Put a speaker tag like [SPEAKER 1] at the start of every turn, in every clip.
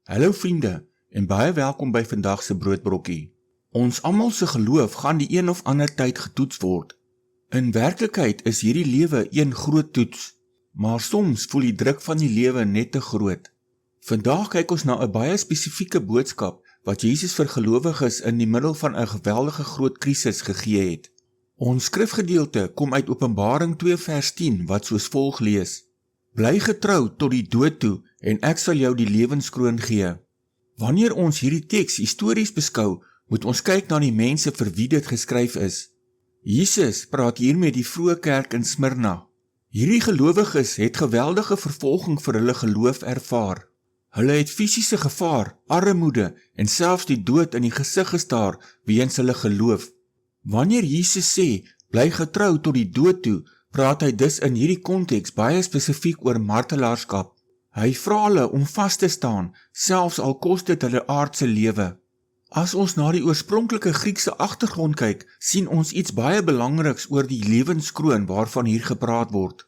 [SPEAKER 1] Hallo vriende en baie welkom by vandag se broodbrokkie. Ons almal se geloof gaan die een of ander tyd getoets word. In werklikheid is hierdie lewe een groot toets, maar soms voel die druk van die lewe net te groot. Vandag kyk ons na 'n baie spesifieke boodskap wat Jesus vir gelowiges in die middel van 'n geweldige groot krisis gegee het. Ons skrifgedeelte kom uit Openbaring 2 vers 10 wat soos volg lees: Bly getrou tot die dood toe en ek sal jou die lewenskroon gee. Wanneer ons hierdie teks histories beskou, moet ons kyk na die mense vir wie dit geskryf is. Jesus praat hier met die vroeë kerk in Smyrna. Hierdie gelowiges het geweldige vervolging vir hulle geloof ervaar. Hulle het fisiese gevaar, armoede en selfs die dood in die gesig gestaar weens hulle geloof. Wanneer Jesus sê, bly getrou tot die dood toe, praat hy dus in hierdie konteks baie spesifiek oor martelaarskap. Hy vra hulle om vas te staan, selfs al kos dit hulle aardse lewe. As ons na die oorspronklike Griekse agtergrond kyk, sien ons iets baie belangriks oor die lewenskroon waarvan hier gepraat word.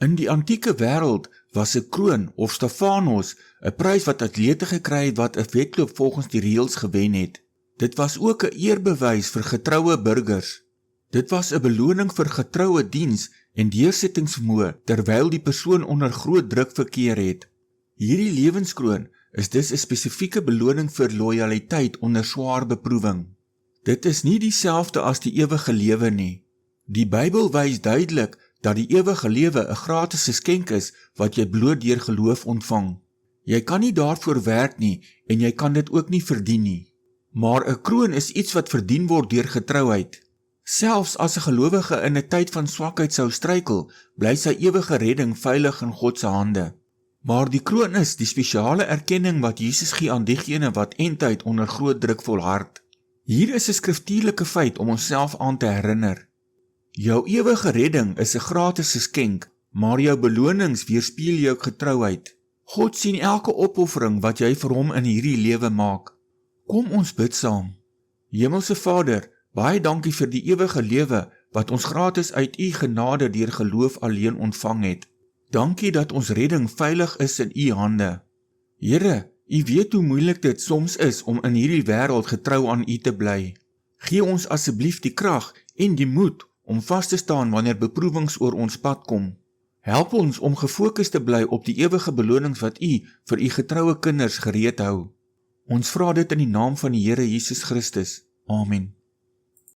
[SPEAKER 1] In die antieke wêreld was 'n kroon of Stefanos 'n prys wat atlete gekry het wat 'n wedloop volgens die reëls gewen het. Dit was ook 'n eerbewys vir getroue burgers. Dit was 'n beloning vir getroue diens en deursettingsvermoë terwyl die persoon onder groot druk verkeer het. Hierdie lewenskroon is dus 'n spesifieke beloning vir lojaliteit onder swaar beproewing. Dit is nie dieselfde as die ewige lewe nie. Die Bybel wys duidelik dat die ewige lewe 'n gratis geskenk is wat jy bloot deur geloof ontvang. Jy kan nie daarvoor werk nie en jy kan dit ook nie verdien nie. Maar 'n kroon is iets wat verdien word deur getrouheid. Selfs as 'n gelowige in 'n tyd van swakheid sou struikel, bly sy ewige redding veilig in God se hande. Maar die kroon is die spesiale erkenning wat Jesus gee aan diegene wat eindtyd onder groot druk volhard. Hier is 'n skriftuurlike feit om onsself aan te herinner. Jou ewige redding is 'n gratis geskenk, maar jou belonings weerspieël jou getrouheid. God sien elke opoffering wat jy vir hom in hierdie lewe maak. Kom ons bid saam. Hemelse Vader, baie dankie vir die ewige lewe wat ons gratis uit U genade deur geloof alleen ontvang het. Dankie dat ons redding veilig is in U hande. Here, U weet hoe moeilik dit soms is om in hierdie wêreld getrou aan U te bly. Gee ons asseblief die krag en die moed om vas te staan wanneer beproewings oor ons pad kom. Help ons om gefokus te bly op die ewige belonings wat U vir U getroue kinders gereed hou. Ons vra dit in die naam van die Here Jesus Christus. Amen.